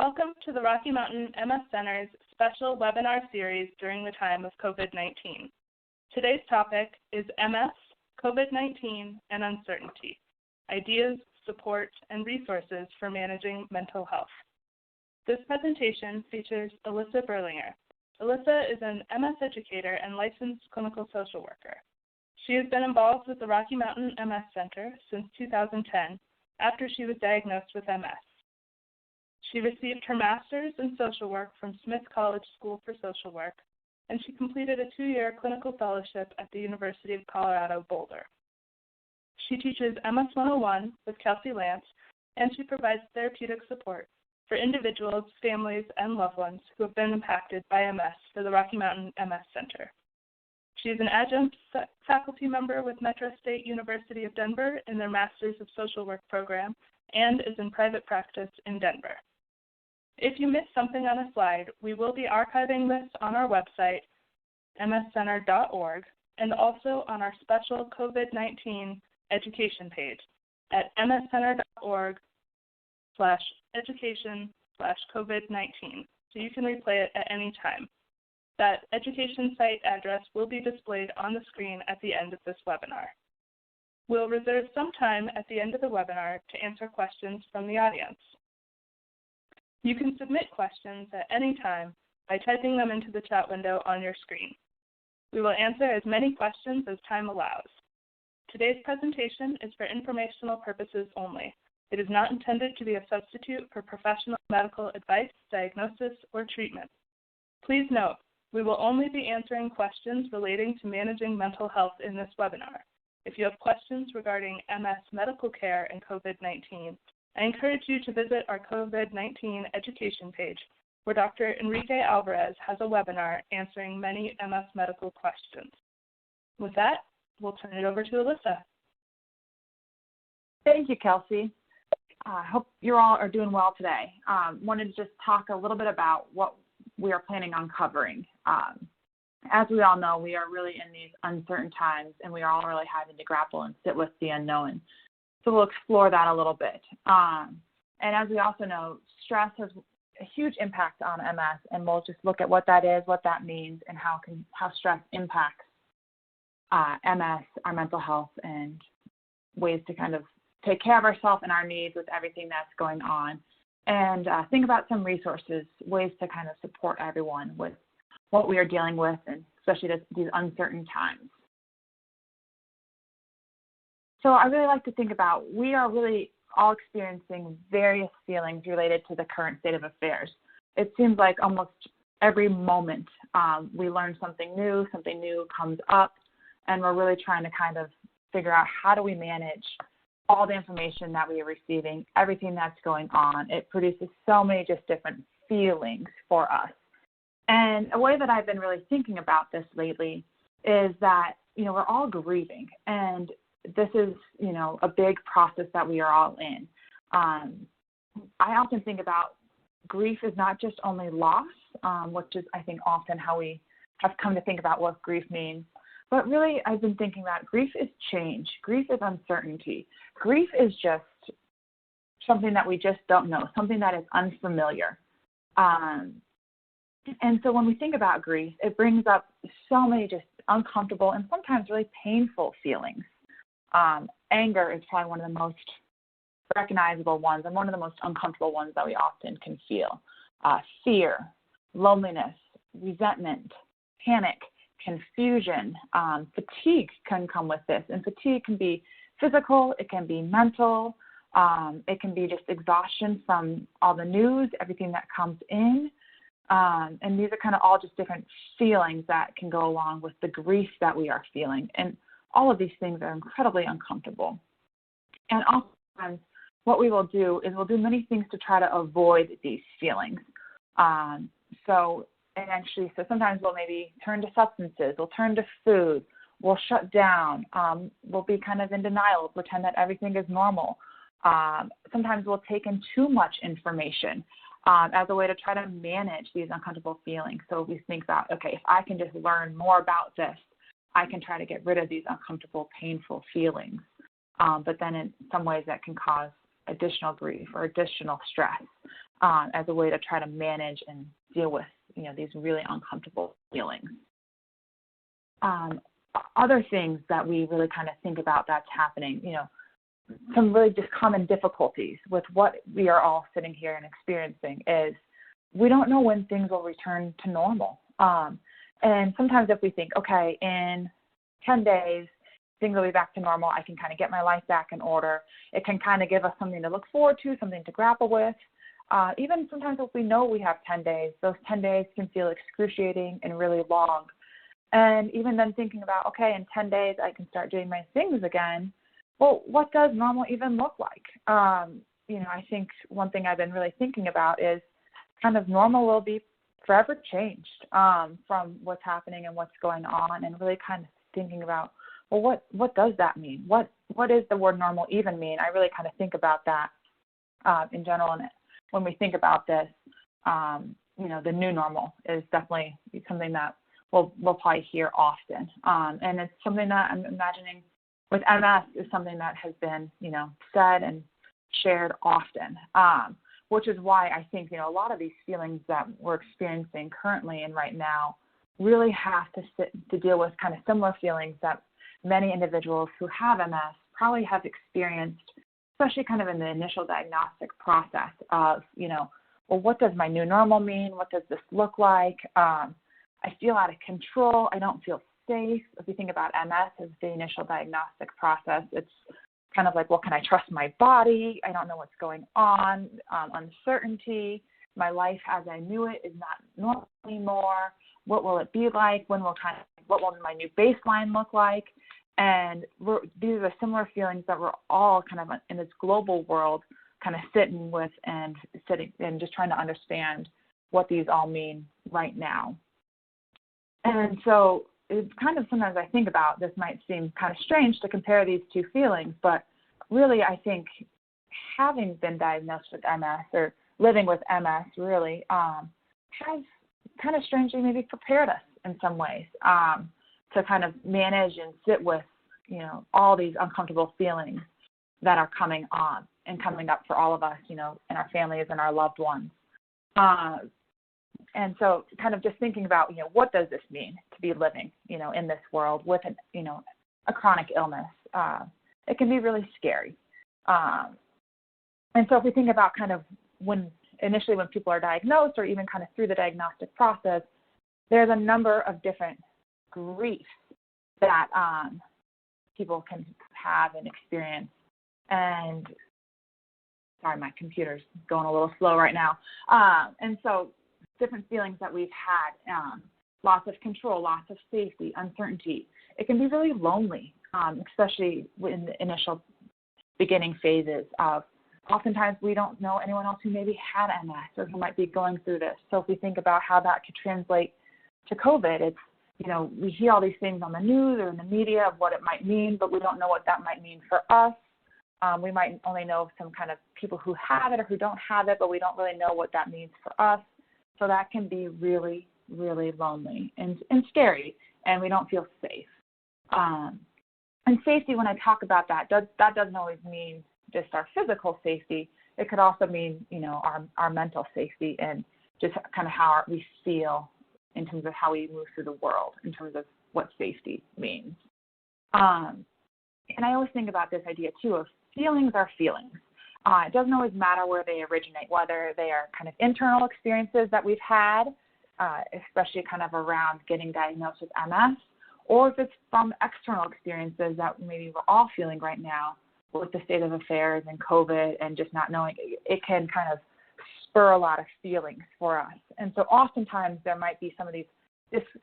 Welcome to the Rocky Mountain MS Center's special webinar series during the time of COVID-19. Today's topic is MS, COVID-19, and uncertainty, ideas, support, and resources for managing mental health. This presentation features Alyssa Berlinger. Alyssa is an MS educator and licensed clinical social worker. She has been involved with the Rocky Mountain MS Center since 2010 after she was diagnosed with MS. She received her master's in social work from Smith College School for Social Work, and she completed a 2-year clinical fellowship at the University of Colorado Boulder. She teaches MS 101 with Kelsey Lance, and she provides therapeutic support for individuals, families, and loved ones who have been impacted by MS for the Rocky Mountain MS Center. She is an adjunct faculty member with Metro State University of Denver in their Masters of Social Work program and is in private practice in Denver. If you missed something on a slide, we will be archiving this on our website, mscenter.org, and also on our special COVID-19 education page at mscenter.org/education/COVID-19, so you can replay it at any time. That education site address will be displayed on the screen at the end of this webinar. We'll reserve some time at the end of the webinar to answer questions from the audience. You can submit questions at any time by typing them into the chat window on your screen. We will answer as many questions as time allows. Today's presentation is for informational purposes only. It is not intended to be a substitute for professional medical advice, diagnosis, or treatment. Please note, we will only be answering questions relating to managing mental health in this webinar. If you have questions regarding MS medical care and COVID-19, I encourage you to visit our COVID-19 education page, where Dr. Enrique Alvarez has a webinar answering many MS medical questions. With that, we'll turn it over to Alyssa. Thank you, Kelsey. I hope you all are doing well today. Wanted to just talk a little bit about what we are planning on covering. As we all know, we are really in these uncertain times, and we are all really having to grapple and sit with the unknown. So we'll explore that a little bit. And as we also know, stress has a huge impact on MS, and we'll just look at what that is, what that means, and how stress impacts MS, our mental health, and ways to kind of take care of ourselves and our needs with everything that's going on. And think about some resources, ways to kind of support everyone with what we are dealing with, and especially these uncertain times. So I really like to think about, we are really all experiencing various feelings related to the current state of affairs. It seems like almost every moment we learn something new comes up, and we're really trying to kind of figure out how do we manage all the information that we are receiving, everything that's going on. It produces so many just different feelings for us. And a way that I've been really thinking about this lately is that, we're all grieving, and this is, a big process that we are all in. I often think about grief is not just only loss, which is, I think, often how we have come to think about what grief means. But really, I've been thinking that grief is change. Grief is uncertainty. Grief is just something that we just don't know, something that is unfamiliar. And so when we think about grief, it brings up so many just uncomfortable and sometimes really painful feelings. Anger is probably one of the most recognizable ones and one of the most uncomfortable ones that we often can feel. Fear, loneliness, resentment, panic, confusion, fatigue can come with this. And fatigue can be physical, it can be mental, it can be just exhaustion from all the news, everything that comes in. And these are kind of all just different feelings that can go along with the grief that we are feeling. And all of these things are incredibly uncomfortable. And oftentimes what we will do is we'll do many things to try to avoid these feelings. So sometimes we'll maybe turn to substances, we'll turn to food, we'll shut down, we'll be kind of in denial, pretend that everything is normal. Sometimes we'll take in too much information as a way to try to manage these uncomfortable feelings. So we think that, okay, if I can just learn more about this, I can try to get rid of these uncomfortable, painful feelings. But then in some ways that can cause additional grief or additional stress. as a way to try to manage and deal with, these really uncomfortable feelings. Other things that we really kind of think about that's happening, some really just common difficulties with what we are all sitting here and experiencing is we don't know when things will return to normal. And sometimes if we think, okay, in 10 days, things will be back to normal, I can kind of get my life back in order. It can kind of give us something to look forward to, something to grapple with. Even sometimes if we know we have 10 days, those 10 days can feel excruciating and really long. And even then thinking about, okay, in 10 days I can start doing my things again. Well, what does normal even look like? I think one thing I've been really thinking about is kind of normal will be forever changed from what's happening and what's going on, and really kind of thinking about, well, what does that mean? What does the word normal even mean? I really kind of think about that in general. And when we think about this, the new normal is definitely something that we'll probably hear often. And it's something that I'm imagining with MS is something that has been, said and shared often, which is why I think, a lot of these feelings that we're experiencing currently and right now really have to deal with kind of similar feelings that many individuals who have MS probably have experienced, especially kind of in the initial diagnostic process of, well, what does my new normal mean? What does this look like? I feel out of control. I don't feel safe. If you think about MS as the initial diagnostic process, it's kind of like, well, can I trust my body? I don't know what's going on. Uncertainty. My life as I knew it is not normal anymore. What will it be like? What will my new baseline look like? And these are the similar feelings that we're all kind of in this global world kind of sitting and just trying to understand what these all mean right now. And so it's kind of sometimes I think about, this might seem kind of strange to compare these two feelings, but really I think having been diagnosed with MS or living with MS really has kind of strangely maybe prepared us in some ways to kind of manage and sit with, all these uncomfortable feelings that are coming on and coming up for all of us, and our families and our loved ones. And so kind of just thinking about, what does this mean to be living, in this world with, a chronic illness? It can be really scary. And so if we think about kind of when people are diagnosed or even kind of through the diagnostic process, there's a number of different griefs that people can have and experience. And sorry, my computer's going a little slow right now. And so different feelings that we've had, loss of control, loss of safety, uncertainty. It can be really lonely, especially in the initial beginning phases of, oftentimes we don't know anyone else who maybe had MS or who might be going through this. So if we think about how that could translate to COVID, it's, we hear all these things on the news or in the media of what it might mean, but we don't know what that might mean for us. We might only know some kind of people who have it or who don't have it, but we don't really know what that means for us. So that can be really, really lonely and scary, and we don't feel safe. And safety, when I talk about that doesn't always mean just our physical safety. It could also mean, our mental safety and just kind of how we feel in terms of how we move through the world, in terms of what safety means. And I always think about this idea, too, of feelings are feelings. It doesn't always matter where they originate, whether they are kind of internal experiences that we've had, especially kind of around getting diagnosed with MS, or if it's from external experiences that maybe we're all feeling right now with the state of affairs and COVID and just not knowing. It can kind of spur a lot of feelings for us. And so oftentimes there might be some of these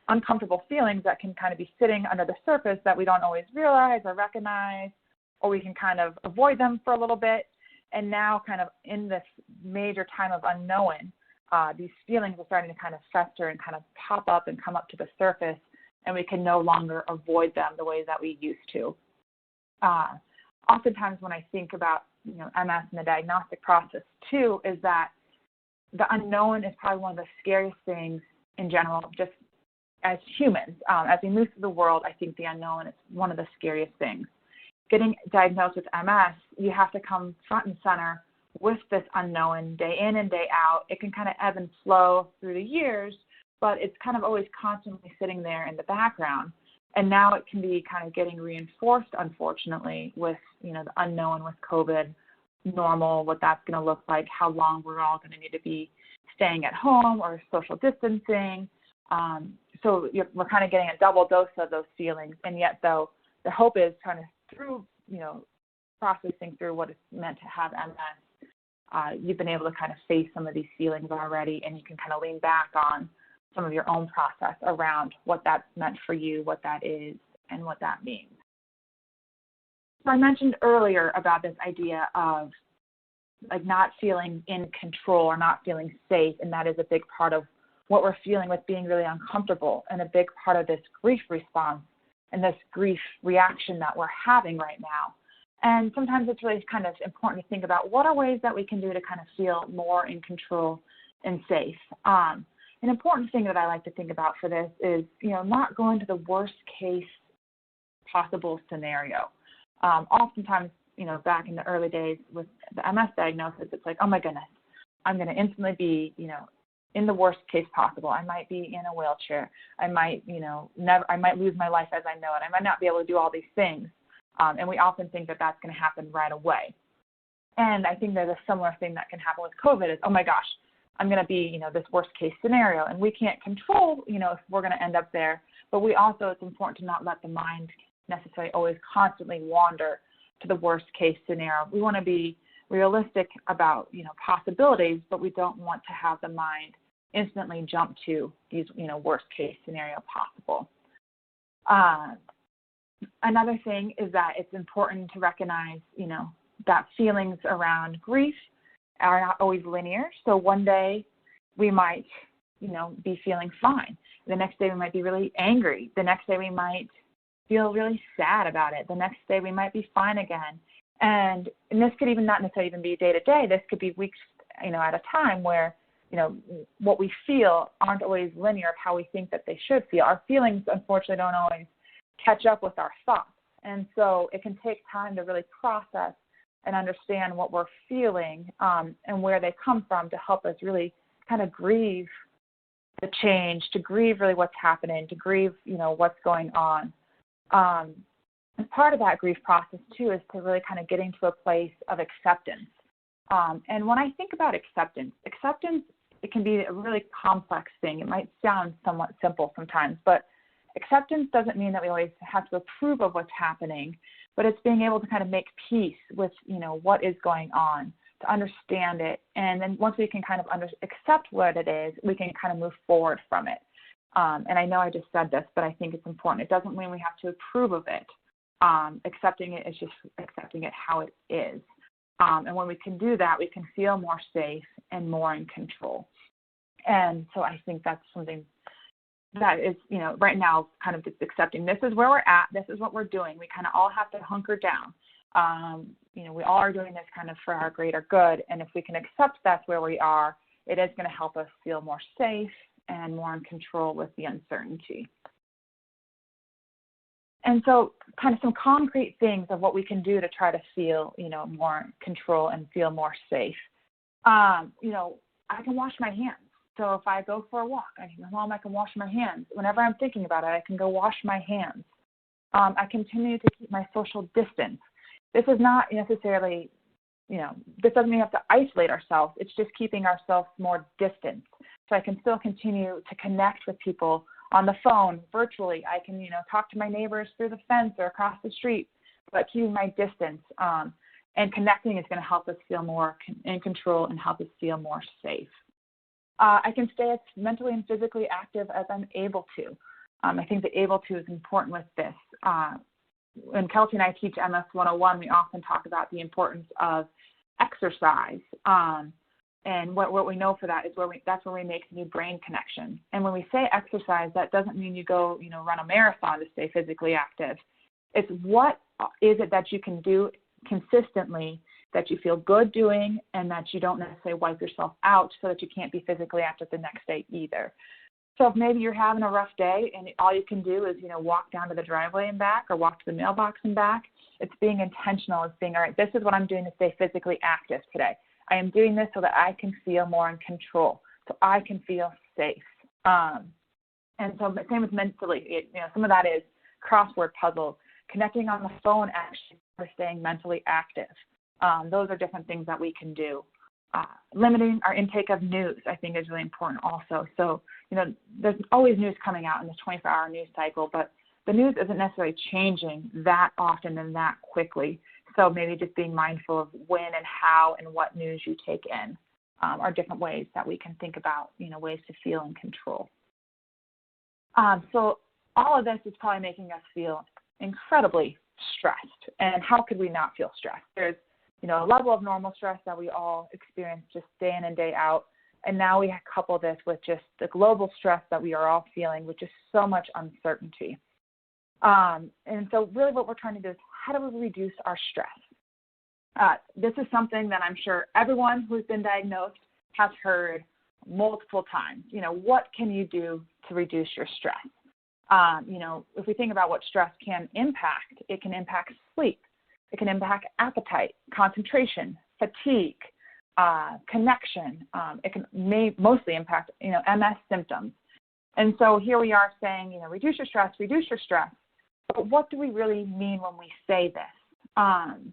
uncomfortable feelings that can kind of be sitting under the surface that we don't always realize or recognize, or we can kind of avoid them for a little bit. And now kind of in this major time of unknown, these feelings are starting to kind of fester and kind of pop up and come up to the surface, and we can no longer avoid them the way that we used to. Oftentimes when I think about, MS and the diagnostic process too, is that the unknown is probably one of the scariest things in general, just as humans. As we move through the world, I think the unknown is one of the scariest things. Getting diagnosed with MS, you have to come front and center with this unknown day in and day out. It can kind of ebb and flow through the years, but it's kind of always constantly sitting there in the background. And now it can be kind of getting reinforced, unfortunately, with, the unknown with COVID, normal, what that's going to look like, how long we're all going to need to be staying at home or social distancing. So we're kind of getting a double dose of those feelings. And yet, though, the hope is kind of through, processing through what it's meant to have MS, you've been able to kind of face some of these feelings already, and you can kind of lean back on some of your own process around what that's meant for you, what that is, and what that means. So I mentioned earlier about this idea of not feeling in control or not feeling safe, and that is a big part of what we're feeling with being really uncomfortable, and a big part of this grief response and this grief reaction that we're having right now. And sometimes it's really kind of important to think about what are ways that we can do to kind of feel more in control and safe. An important thing that I like to think about for this is, not going to the worst case possible scenario. Oftentimes, back in the early days with the MS diagnosis, it's like, oh my goodness, I'm going to instantly be, in the worst case possible. I might be in a wheelchair. I might, I might lose my life as I know it. I might not be able to do all these things. And we often think that that's going to happen right away. And I think there's a similar thing that can happen with COVID is, oh my gosh, I'm going to be, this worst case scenario. And we can't control, if we're going to end up there. But we also, it's important to not let the mind necessarily always constantly wander to the worst case scenario. We want to be realistic about, possibilities, but we don't want to have the mind instantly jump to these, worst case scenario possible. Another thing is that it's important to recognize, that feelings around grief are not always linear. So one day we might, be feeling fine. The next day we might be really angry. The next day we might feel really sad about it. The next day we might be fine again. And this could even not necessarily even be day to day. This could be weeks, at a time where, what we feel aren't always linear of how we think that they should feel. Our feelings, unfortunately, don't always catch up with our thoughts. And so it can take time to really process and understand what we're feeling and where they come from to help us really kind of grieve the change, to grieve really what's happening, to grieve, what's going on. And part of that grief process, too, is to really kind of getting to a place of acceptance. And when I think about acceptance, it can be a really complex thing. It might sound somewhat simple sometimes, but acceptance doesn't mean that we always have to approve of what's happening, but it's being able to kind of make peace with, what is going on, to understand it. And then once we can kind of accept what it is, we can kind of move forward from it. And I know I just said this, but I think it's important. It doesn't mean we have to approve of it. Accepting it is just accepting it how it is. And when we can do that, we can feel more safe and more in control. And so I think that's something that is, right now kind of just accepting this is where we're at, this is what we're doing. We kind of all have to hunker down. We all are doing this kind of for our greater good. And if we can accept that's where we are, it is going to help us feel more safe and more in control with the uncertainty. And so kind of some concrete things of what we can do to try to feel, more control and feel more safe. I can wash my hands. So if I go for a walk, I can come home, I can wash my hands. Whenever I'm thinking about it, I can go wash my hands. I continue to keep my social distance. This is not necessarily, this doesn't mean we have to isolate ourselves. It's just keeping ourselves more distant. So I can still continue to connect with people on the phone, virtually. I can, talk to my neighbors through the fence or across the street, but keeping my distance and connecting is going to help us feel more in control and help us feel more safe. I can stay as mentally and physically active as I'm able to. I think the able to is important with this. When Kelsey and I teach MS 101, we often talk about the importance of exercise. And what we know for that is that's where we make new brain connections. And when we say exercise, that doesn't mean you go, run a marathon to stay physically active. It's what is it that you can do consistently that you feel good doing and that you don't necessarily wipe yourself out so that you can't be physically active the next day either. So if maybe you're having a rough day and all you can do is, walk down to the driveway and back or walk to the mailbox and back, it's being intentional. It's being, all right, this is what I'm doing to stay physically active today. I am doing this so that I can feel more in control, so I can feel safe. And so same with mentally, some of that is crossword puzzles, connecting on the phone actually for staying mentally active. Those are different things that we can do. Limiting our intake of news, I think, is really important also. So, there's always news coming out in this 24-hour news cycle, but the news isn't necessarily changing that often and that quickly. So maybe just being mindful of when and how and what news you take in are different ways that we can think about, ways to feel in control. So all of this is probably making us feel incredibly stressed. And how could we not feel stressed? There's, a level of normal stress that we all experience just day in and day out. And now we couple this with just the global stress that we are all feeling, with just so much uncertainty. And so really what we're trying to do is, how do we reduce our stress? This is something that I'm sure everyone who's been diagnosed has heard multiple times. What can you do to reduce your stress? If we think about what stress can impact, it can impact sleep. It can impact appetite, concentration, fatigue, connection. It can mostly impact, MS symptoms. And so here we are saying, reduce your stress. But what do we really mean when we say this? And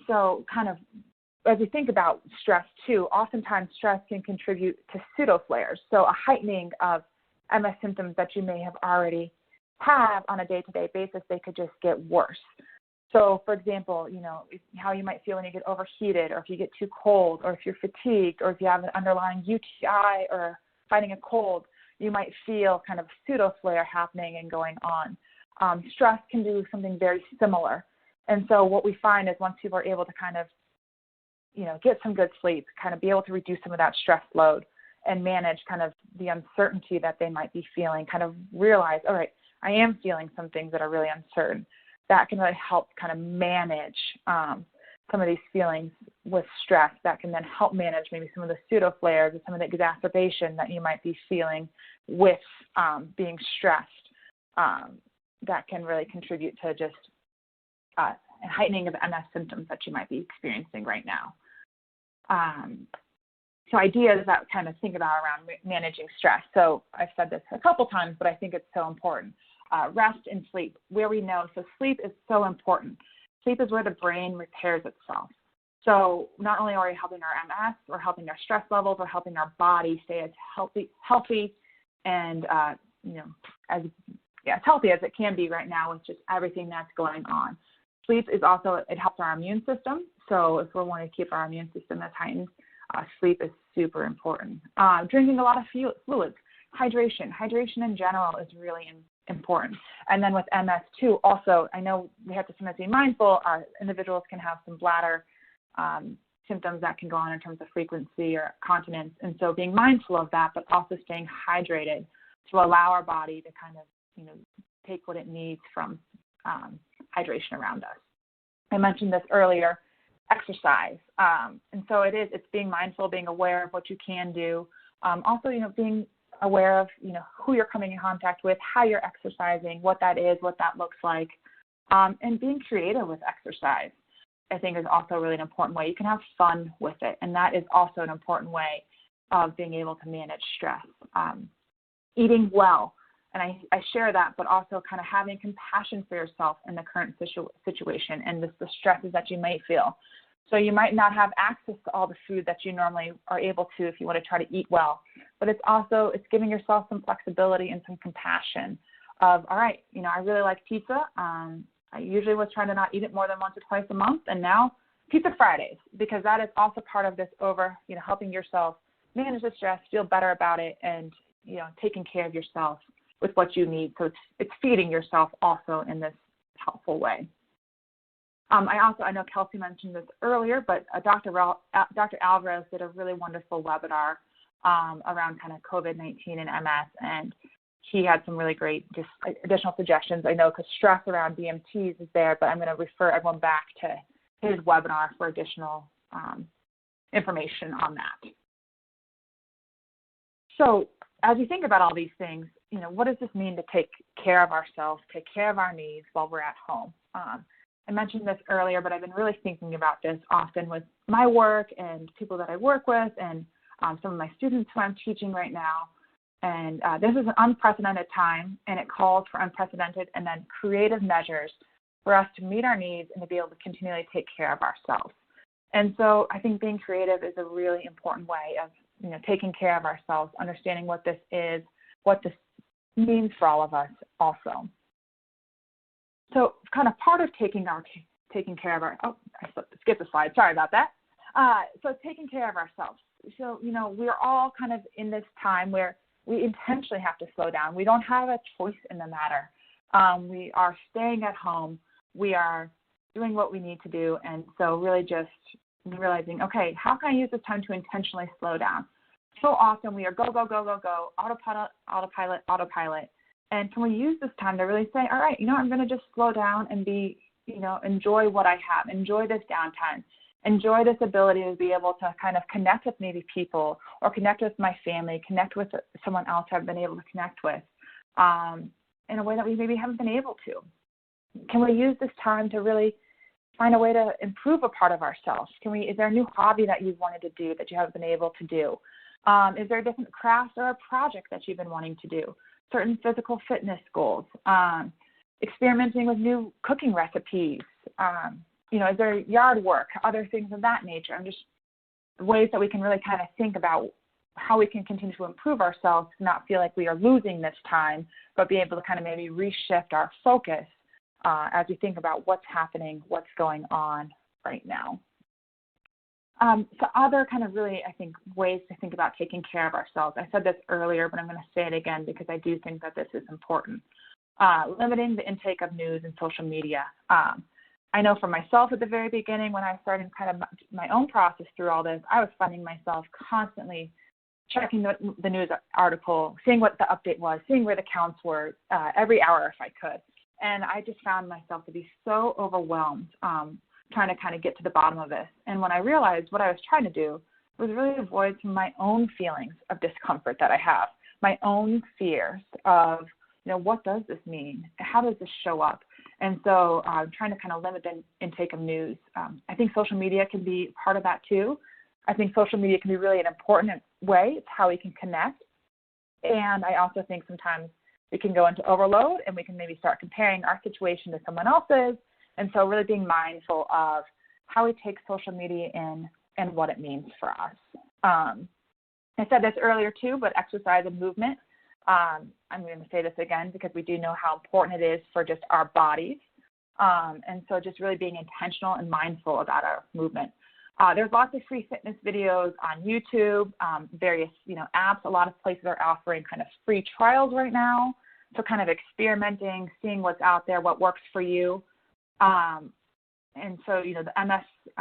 so kind of as we think about stress too, oftentimes stress can contribute to pseudo-flares. So a heightening of MS symptoms that you may have already have on a day-to-day basis, they could just get worse. So, for example, how you might feel when you get overheated, or if you get too cold, or if you're fatigued, or if you have an underlying UTI or fighting a cold, you might feel kind of pseudo-flare happening and going on. Stress can do something very similar. And so what we find is once people are able to kind of, get some good sleep, kind of be able to reduce some of that stress load and manage kind of the uncertainty that they might be feeling, kind of realize, all right, I am feeling some things that are really uncertain. That can really help kind of manage some of these feelings with stress. That can then help manage maybe some of the pseudo-flares or some of the exacerbation that you might be feeling with being stressed. That can really contribute to just a heightening of MS symptoms that you might be experiencing right now. So ideas that kind of think about around managing stress. So I've said this a couple times, but I think it's so important. Rest and sleep, where we know. So sleep is so important. Sleep is where the brain repairs itself. So not only are we helping our MS, we're helping our stress levels, we're helping our body stay as healthy and as healthy as it can be right now with just everything that's going on. Sleep is also, it helps our immune system. So if we're wanting to keep our immune system as heightened, sleep is super important. Drinking a lot of fluids, hydration in general is really important. And then with MS too, also, I know we have to sometimes be mindful, individuals can have some bladder symptoms that can go on in terms of frequency or continence. And so being mindful of that, but also staying hydrated to allow our body to kind of, take what it needs from hydration around us. I mentioned this earlier, exercise. And so it's being mindful, being aware of what you can do. Also, being aware of, who you're coming in contact with, how you're exercising, what that is, what that looks like, and being creative with exercise, I think is also really an important way. You can have fun with it, and that is also an important way of being able to manage stress. Eating well, and I share that, but also kind of having compassion for yourself in the current situation and the stresses that you might feel. So you might not have access to all the food that you normally are able to if you want to try to eat well, but it's giving yourself some flexibility and some compassion of, all right, I really like pizza. I usually was trying to not eat it more than once or twice a month, and now Pizza Fridays, because that is also part of this helping yourself manage the stress, feel better about it, and, taking care of yourself with what you need. So it's feeding yourself also in this helpful way. I know Kelsey mentioned this earlier, but Dr. Alvarez did a really wonderful webinar around kind of COVID-19 and MS, and he had some really great just additional suggestions. I know because stress around DMTs is there, but I'm going to refer everyone back to his webinar for additional information on that. So as we think about all these things, what does this mean to take care of ourselves, take care of our needs while we're at home? I mentioned this earlier, but I've been really thinking about this often with my work and people that I work with and some of my students who I'm teaching right now. And this is an unprecedented time, and it calls for unprecedented and then creative measures for us to meet our needs and to be able to continually take care of ourselves. And so I think being creative is a really important way of, taking care of ourselves, understanding what this is, what this means for all of us also. So kind of part of taking care of our, I skipped a slide, sorry about that. So taking care of ourselves. So, we're all kind of in this time where we intentionally have to slow down. We don't have a choice in the matter. We are staying at home. We are doing what we need to do. And so really just realizing, okay, how can I use this time to intentionally slow down? So often we are go, go, go, go, go, autopilot. And can we use this time to really say, all right, I'm going to just slow down and be, enjoy what I have, enjoy this downtime, enjoy this ability to be able to kind of connect with maybe people or connect with my family, connect with someone else I've been able to connect with in a way that we maybe haven't been able to. Can we use this time to really find a way to improve a part of ourselves? Is there a new hobby that you've wanted to do that you haven't been able to do? Is there a different craft or a project that you've been wanting to do? Certain physical fitness goals, experimenting with new cooking recipes, is there yard work, other things of that nature? Just ways that we can really kind of think about how we can continue to improve ourselves, to not feel like we are losing this time, but be able to kind of maybe reshift our focus as we think about what's happening, what's going on right now. So other kind of really, I think, ways to think about taking care of ourselves. I said this earlier, but I'm going to say it again because I do think that this is important. Limiting the intake of news and social media. I know for myself at the very beginning when I started kind of my own process through all this, I was finding myself constantly checking the news article, seeing what the update was, seeing where the counts were every hour if I could. And I just found myself to be so overwhelmed trying to kind of get to the bottom of this. And when I realized what I was trying to do was really avoid some of my own feelings of discomfort that I have, my own fears of, what does this mean? How does this show up? And so trying to kind of limit the intake of news. I think social media can be part of that too. I think social media can be really an important way. It's how we can connect. And I also think sometimes we can go into overload and we can maybe start comparing our situation to someone else's. And so really being mindful of how we take social media in and what it means for us. I said this earlier too, but exercise and movement. I'm going to say this again because we do know how important it is for just our bodies. And so just really being intentional and mindful about our movement. There's lots of free fitness videos on YouTube, various, apps. A lot of places are offering kind of free trials right now. So kind of experimenting, seeing what's out there, what works for you. And so, the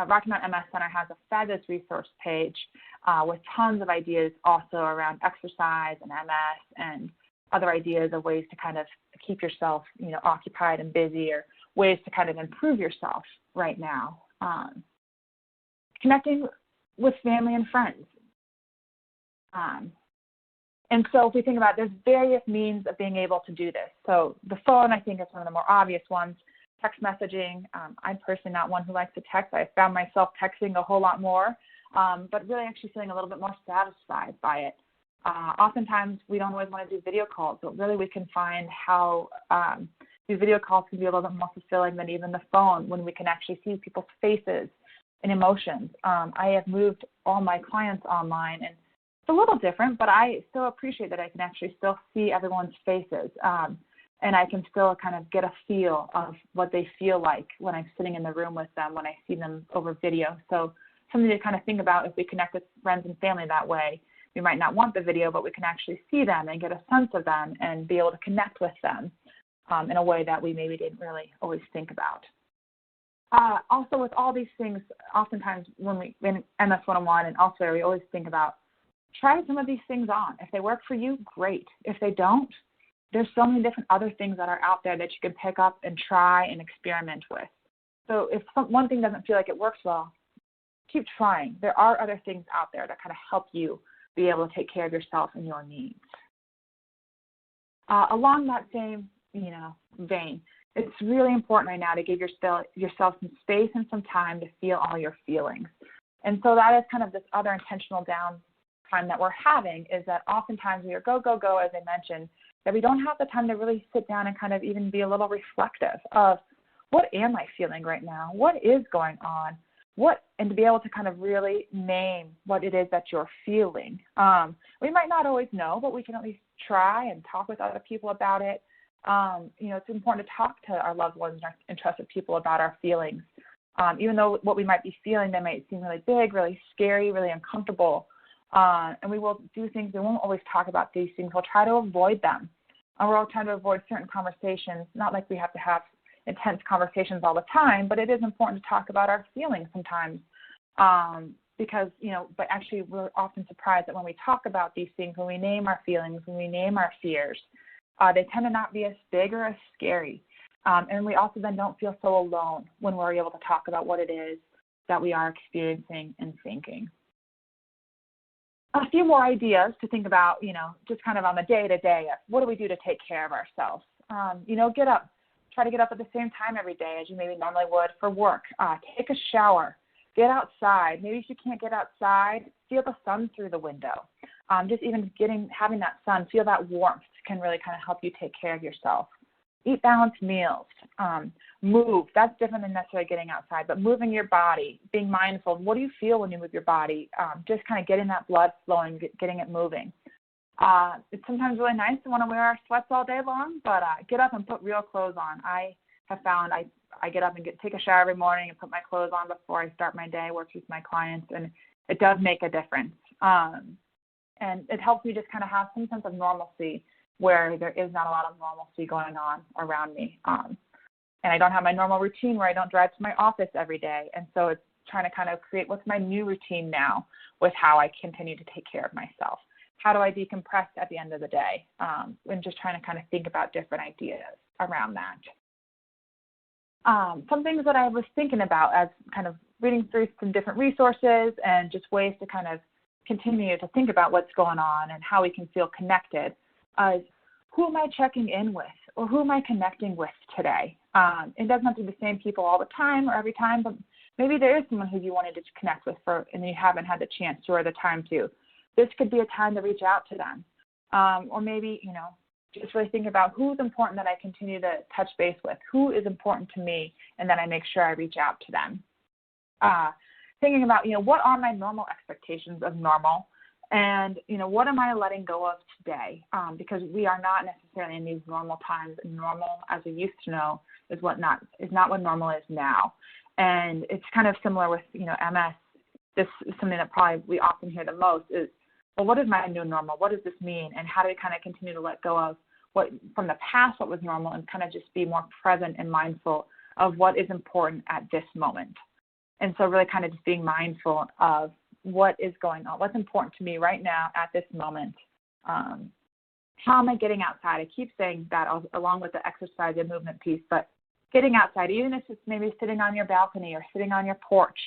Rocky Mountain MS Center has a fabulous resource page with tons of ideas also around exercise and MS and other ideas of ways to kind of keep yourself, occupied and busy, or ways to kind of improve yourself right now. Connecting with family and friends. And so if we think about it, there's various means of being able to do this. So the phone, I think, is one of the more obvious ones. Text messaging. I'm personally not one who likes to text. I found myself texting a whole lot more, but really actually feeling a little bit more satisfied by it. Oftentimes, we don't always want to do video calls, but really we can find how these video calls can be a little bit more fulfilling than even the phone when we can actually see people's faces and emotions. I have moved all my clients online, and it's a little different, but I still appreciate that I can actually still see everyone's faces. And I can still kind of get a feel of what they feel like when I'm sitting in the room with them, when I see them over video. So something to kind of think about if we connect with friends and family that way. We might not want the video, but we can actually see them and get a sense of them and be able to connect with them in a way that we maybe didn't really always think about. Also, with all these things, oftentimes when we in MS 101 and elsewhere, we always think about try some of these things on. If they work for you, great. If they don't, there's so many different other things that are out there that you can pick up and try and experiment with. So if one thing doesn't feel like it works well, keep trying. There are other things out there that kind of help you be able to take care of yourself and your needs. Along that same, vein, it's really important right now to give yourself some space and some time to feel all your feelings. And so that is kind of this other intentional downtime that we're having, is that oftentimes we are go, go, go, as I mentioned, that we don't have the time to really sit down and kind of even be a little reflective of, what am I feeling right now? What is going on? And to be able to kind of really name what it is that you're feeling. We might not always know, but we can at least try and talk with other people about it. It's important to talk to our loved ones and trusted people about our feelings. Even though what we might be feeling, they might seem really big, really scary, really uncomfortable. And we will do things, we won't always talk about these things. We'll try to avoid them. And we're all trying to avoid certain conversations, not like we have to have intense conversations all the time, but it is important to talk about our feelings sometimes. Because, but actually we're often surprised that when we talk about these things, when we name our feelings, when we name our fears, they tend to not be as big or as scary. And we also then don't feel so alone when we're able to talk about what it is that we are experiencing and thinking. A few more ideas to think about, just kind of on the day-to-day of what do we do to take care of ourselves. Get up. Try to get up at the same time every day as you maybe normally would for work. Take a shower. Get outside. Maybe if you can't get outside, feel the sun through the window. Just even having that sun, feel that warmth can really kind of help you take care of yourself. Eat balanced meals. Move. That's different than necessarily getting outside, but moving your body, being mindful. What do you feel when you move your body? Just kind of getting that blood flowing, getting it moving. It's sometimes really nice to want to wear our sweats all day long, but get up and put real clothes on. I have found I get up and take a shower every morning and put my clothes on before I start my day, work with my clients, and it does make a difference. And it helps me just kind of have some sense of normalcy where there is not a lot of normalcy going on around me. And I don't have my normal routine where I don't drive to my office every day. And so it's trying to kind of create what's my new routine now with how I continue to take care of myself. How do I decompress at the end of the day? And just trying to kind of think about different ideas around that. Some things that I was thinking about as kind of reading through some different resources and just ways to kind of continue to think about what's going on and how we can feel connected is, who am I checking in with, or who am I connecting with today? It doesn't have to be the same people all the time or every time, but maybe there is someone who you wanted to connect with and you haven't had the chance to or the time to. This could be a time to reach out to them. Or maybe, just really think about who's important that I continue to touch base with, who is important to me, and then I make sure I reach out to them. Thinking about, what are my normal expectations of normal? And, what am I letting go of today? Because we are not necessarily in these normal times. Normal, as we used to know, is not what normal is now. And it's kind of similar with, MS. This is something that probably we often hear the most is, well, what is my new normal? What does this mean? And how do we kind of continue to let go of what from the past, what was normal, and kind of just be more present and mindful of what is important at this moment? And so really kind of just being mindful of what is going on, what's important to me right now at this moment. How am I getting outside? I keep saying that along with the exercise and movement piece, but getting outside, even if it's maybe sitting on your balcony or sitting on your porch,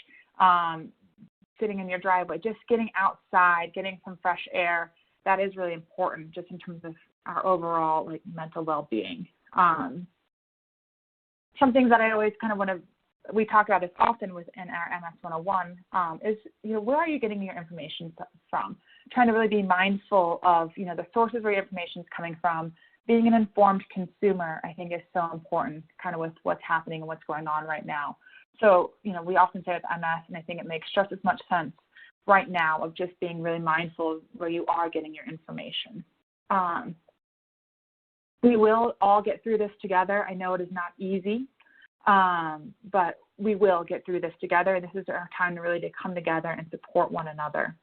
sitting in your driveway, just getting outside, getting some fresh air, that is really important just in terms of our overall mental well-being. Some things that I always kind of want to, we talk about this often within our MS 101 is, where are you getting your information from? Trying to really be mindful of, the sources where your information is coming from. Being an informed consumer, I think, is so important kind of with what's happening and what's going on right now. So, we often say with MS, and I think it makes just as much sense right now of just being really mindful of where you are getting your information. We will all get through this together. I know it is not easy, but we will get through this together. This is our time to really come together and support one another.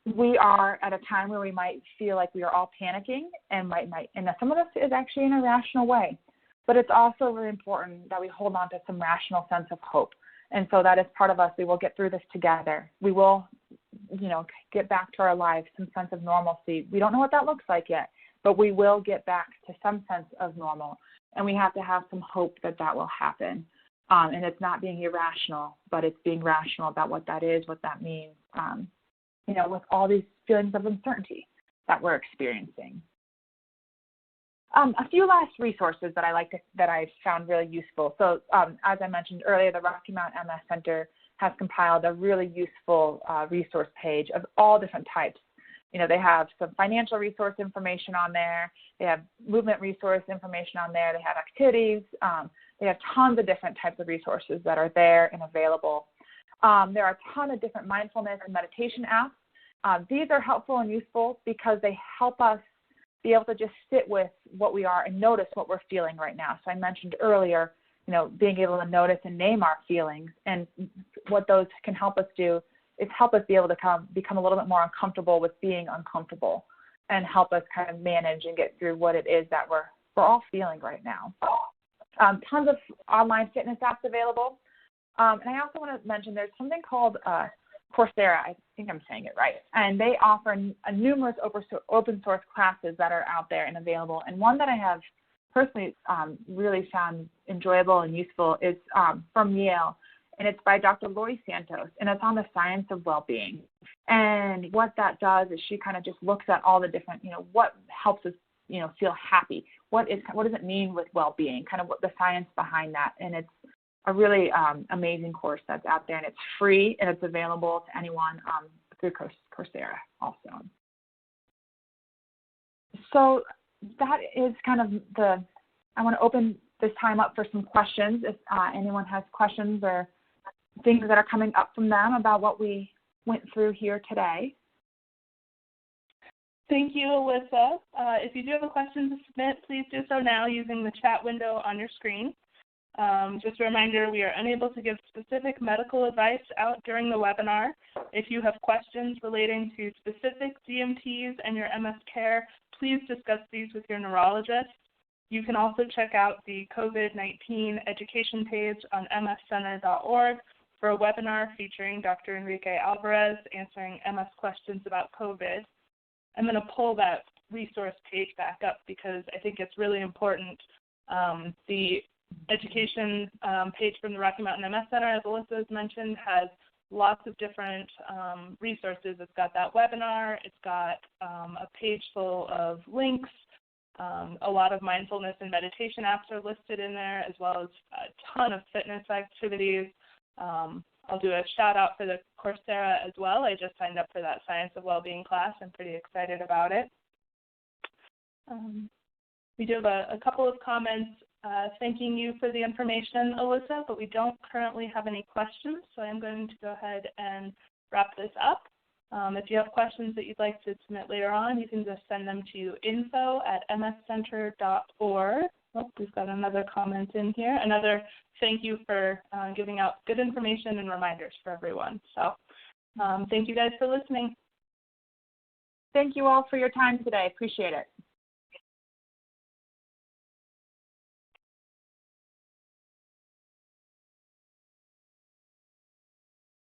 We are at a time where we might feel like we are all panicking and and some of this is actually in a rational way. But it's also really important that we hold on to some rational sense of hope. And so that is part of us. We will get through this together. We will, get back to our lives, some sense of normalcy. We don't know what that looks like yet, but we will get back to some sense of normal. And we have to have some hope that that will happen. And it's not being irrational, but it's being rational about what that is, what that means, with all these feelings of uncertainty that we're experiencing. A few last resources that I found really useful. So as I mentioned earlier, the Rocky Mount MS Center has compiled a really useful resource page of all different types. You know, they have some financial resource information on there. They have movement resource information on there. They have activities. They have tons of different types of resources that are there and available. There are a ton of different mindfulness and meditation apps. These are helpful and useful because they help us be able to just sit with what we are and notice what we're feeling right now. So I mentioned earlier, you know, being able to notice and name our feelings, and what those can help us do is help us be able to become a little bit more uncomfortable with being uncomfortable, and help us kind of manage and get through what it is that we're all feeling right now. Tons of online fitness apps available. And I also want to mention there's something called Coursera. I think I'm saying it right. And they offer numerous open source classes that are out there and available. And one that I have personally really found enjoyable and useful is from Yale. And it's by Dr. Lori Santos, and it's on the science of well-being. And what that does is she kind of just looks at all the different, you know, what helps us, you know, feel happy. What does it mean with well-being? Kind of what the science behind that. And it's a really amazing course that's out there, and it's free, and it's available to anyone through Coursera also. So that is kind of I want to open this time up for some questions. If anyone has questions or things that are coming up from them about what we went through here today. Thank you, Alyssa. If you do have a question to submit, please do so now using the chat window on your screen. Just a reminder, we are unable to give specific medical advice out during the webinar. If you have questions relating to specific DMTs and your MS care, please discuss these with your neurologist. You can also check out the COVID-19 education page on mscenter.org for a webinar featuring Dr. Enrique Alvarez answering MS questions about COVID. I'm going to pull that resource page back up because I think it's really important. The education page from the Rocky Mountain MS Center, as Alyssa has mentioned, has lots of different resources. It's got that webinar. It's got a page full of links. A lot of mindfulness and meditation apps are listed in there, as well as a ton of fitness activities. I'll do a shout out for the Coursera as well. I just signed up for that Science of Wellbeing class. I'm pretty excited about it. We do have a couple of comments thanking you for the information, Alyssa, but we don't currently have any questions, so I'm going to go ahead and wrap this up. If you have questions that you'd like to submit later on, you can just send them to info@mscenter.org. Oh, we've got another comment in here. Another thank you for giving out good information and reminders for everyone. So thank you guys for listening. Thank you all for your time today. Appreciate it.